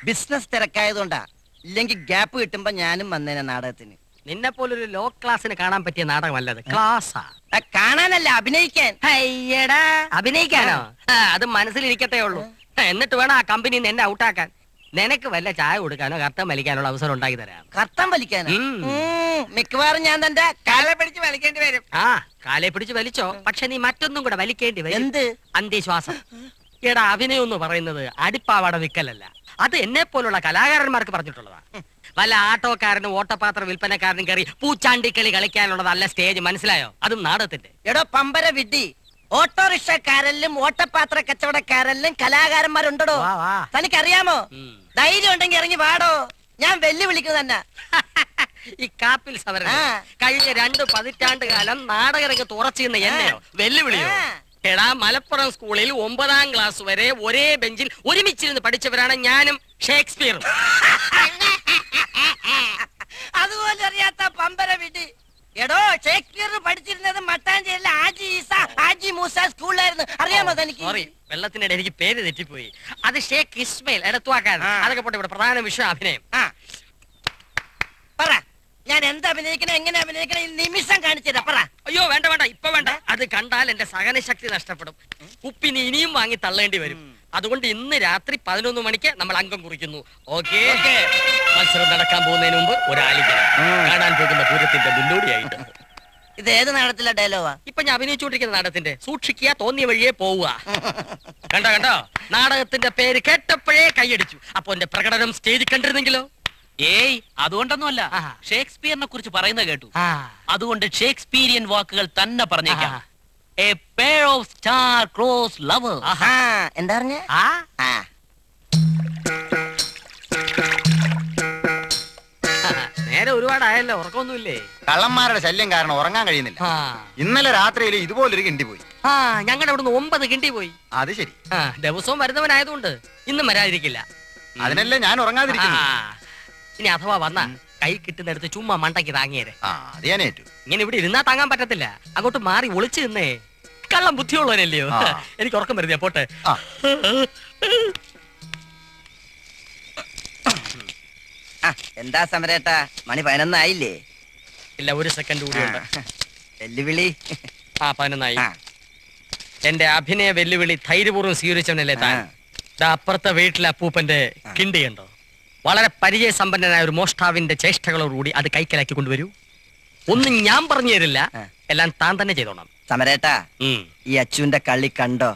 Business തിരക്കായതുകൊണ്ടാ. ഇല്ലെങ്കിൽ gap കിട്ടുമ്പോ ഞാനും വന്നേനെ നാടകത്തിന്. നിന്നെ പോലൊരു ലോ ക്ലാസ്സിന് കാണാൻ പറ്റിയ നാടകമല്ലത്, ക്ലാസ്സാ. കാണാനല്ല, അഭിനയിക്കാൻ. അയ്യടാ, അഭിനയിക്കാനോ? അത് മനസ്സിലിരിക്കത്തേ ഉള്ളൂ. എന്നിട്ട് വേണം ആ കമ്പനിയിൽ നിന്ന് എന്നെ ഔട്ടാക്കാൻ. നിനക്ക് വല്ല ചായ കൊടുക്കാനോ കർത്തം വലിക്കാനുള്ള അവസരം ഉണ്ടാക്കി തരാം. കർത്തം വലിക്കാനോ? മിക്കവാറും ഞാൻ തന്റെ കാലെ പിടിച്ച് വലിക്കേണ്ടി വരും. ആ, കാലെ പിടിച്ച് വലിച്ചോ, പക്ഷെ നീ മറ്റൊന്നും കൂടെ വലിക്കേണ്ടി വരും. എന്ത്? അന്ത്യശ്വാസം. എടാ, അഭിനയം എന്ന് പറയുന്നത് അടിപ്പാവാട വിക്കലല്ല. അത് എന്നെ പോലുള്ള കലാകാരന്മാർക്ക് പറഞ്ഞിട്ടുള്ളതാ. വല്ല ആട്ടോക്കാരനും ഓട്ടപാത്ര വിൽപ്പനക്കാരനും കയറി പൂച്ചാണ്ടിക്കളി കളിക്കാനുള്ളതല്ല സ്റ്റേജ്, മനസ്സിലായോ? അതും നാടകത്തിന്റെ. എടോ പമ്പര വിഡ്ഢി, ഓട്ടോറിക്ഷക്കാരനിലും ഓട്ടപാത്ര കച്ചവടക്കാരനിലും കലാകാരന്മാരുണ്ടോ? തനിക്കറിയാമോ? ധൈര്യം ഉണ്ടെങ്കിൽ ഇറങ്ങി വാടോ, ഞാൻ വെല്ലുവിളിക്കുന്നു തന്നെ. ഈ കാപ്പിൽ സമരം കഴിഞ്ഞ 2 പതിറ്റാണ്ട് കാലം നാടകരംഗത്ത് ഉറച്ചിരുന്ന എന്നെയോ വെല്ലുവിളിയോ? എടാ, മലപ്പുറം സ്കൂളിൽ 9ാം ക്ലാസ് വരെ ഒരേ ബെഞ്ചിൽ ഒരുമിച്ചിരുന്ന് പഠിച്ചവരാണ് ഞാനും ഷേക്സ്പിയറും. അതുപോലെ അറിയാത്ത പമ്പര വിഡ്ഢി. എടോ, ഷേക്സ്പിയർ പഠിച്ചിരുന്നത് മട്ടാഞ്ചേരിയിലെ ആജി മൂസ സ്കൂളിലായിരുന്നു. അറിയാമോ തനിക്ക്? സോറി, വെള്ളത്തിനിടെ എനിക്ക് പേര് തെറ്റിപ്പോയി. അത് ഷേഖ് ഇസ്മയിൽ എടത്വാക്കാരൻ. അതൊക്കെ പോട്ടെ, ഇവിടെ പ്രധാന വിഷയം അഭിനയം. പറ, ഞാൻ എന്താ അഭിനയിക്കണം, എങ്ങനെ അഭിനയിക്കണം, ഈ നിമിഷം കാണിച്ചില്ല. പറ. അയ്യോ, വേണ്ട വേണ്ട, ഇപ്പൊ വേണ്ട. അത് കണ്ടാൽ എന്റെ സഹനശക്തി നഷ്ടപ്പെടും. കുപ്പിനി ഇനിയും വാങ്ങി തള്ളേണ്ടി വരും. അതുകൊണ്ട് ഇന്ന് രാത്രി 11 മണിക്ക് നമ്മൾ അംഗം കുറിക്കുന്നു. ഓക്കേ? മത്സരം നടക്കാൻ പോകുന്നതിന് മുമ്പ് ഒരാലിക്കണം. കാണാൻ പോകുന്ന പൂരത്തിന്റെ മുന്നോടിയായിട്ട്. ഇത് ഏത് നാടകത്തിലെ ഡയലോഗാ? ഇപ്പൊ ഞാൻ അഭിനയിച്ചുകൊണ്ടിരിക്കുന്ന നാടകത്തിന്റെ. സൂക്ഷിക്കുക, തോന്നിയ വഴിയെ പോവുക. കണ്ടോ കണ്ടോ, നാടകത്തിന്റെ പേര് കേട്ടപ്പോഴേ കൈയടിച്ചു. അപ്പൊ എന്റെ പ്രകടനം സ്റ്റേജിൽ കണ്ടിരുന്നെങ്കിലോ? ഏയ്, അതുകൊണ്ടൊന്നുമല്ല. ഷേക്സ്പിയറിനെ കുറിച്ച് പറയുന്നത് കേട്ടു. അതുകൊണ്ട് ഷേക്സ്പീരിയൻ വാക്കുകൾ തന്നെ പറഞ്ഞേക്കാം. A pair of star-crossed lovers. എന്താ പറഞ്ഞ? നേരെ ഒരുപാടായല്ലോ, ഉറക്കമൊന്നുമില്ലേ? കള്ളന്മാരുടെ ശല്യം കാരണം ഉറങ്ങാൻ കഴിയുന്നില്ല. ഇന്നലെ രാത്രിയിൽ ഇതുപോലൊരു കിണ്ടി പോയി. ഞങ്ങളുടെ അവിടുന്ന് 9 കിണ്ടി പോയി. അത് ശരി. ദിവസവും വരുന്നവനായതുകൊണ്ട് ഇന്നും വരാതിരിക്കില്ല. അതിനല്ലേ ഞാൻ ഉറങ്ങാതിരിക്കുന്നു. ഇനി അഥവാ വന്ന കൈ കിട്ടുന്നിടത്ത് ചുമ്മാ മണ്ടയ്ക്ക് താങ്ങിയേരെ. അത് ഞാൻ ഏറ്റു. ഇങ്ങനെ ഇവിടെ ഇരുന്നാ താങ്ങാൻ പറ്റത്തില്ല. അങ്ങോട്ട് മാറി ഒളിച്ചു നിന്നേ. കള്ളം ബുദ്ധിയുള്ളവനല്ലയോ? എനിക്ക് ഉറക്കം വരുന്നേ, പോട്ടെ. എന്താ സമരേട്ടാ, മണി 11 ആയില്ലേ? ഇല്ല, 1 സെക്കൻഡ് കൂടിയുണ്ട്. വെല്ലുവിളി 11 ആയി. എന്റെ അഭിനയ വെല്ലുവിളി ധൈര്യപൂർവ്വം സ്വീകരിച്ചവനല്ലേ താൻ? അപ്പുറത്തെ വീട്ടിലെ അപ്പൂപ്പന്റെ കിണ്ടിയുണ്ടോ? വളരെ പരിചയസമ്പന്നനായ ഒരു മോഷ്ടാവിന്റെ ചേഷ്ടകളോടുകൂടി അത് കൈക്കലാക്കി കൊണ്ടുവരൂ. ഒന്നും ഞാൻ പറഞ്ഞു തരില്ല, എല്ലാം താൻ തന്നെ ചെയ്തോണം. സമരേട്ടാ, ഈ അച്ചുവിന്റെ കളി കണ്ടോ?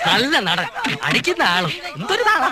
നല്ല നടൻ, അടിക്കുന്ന ആളും എന്തൊരു നാളാ.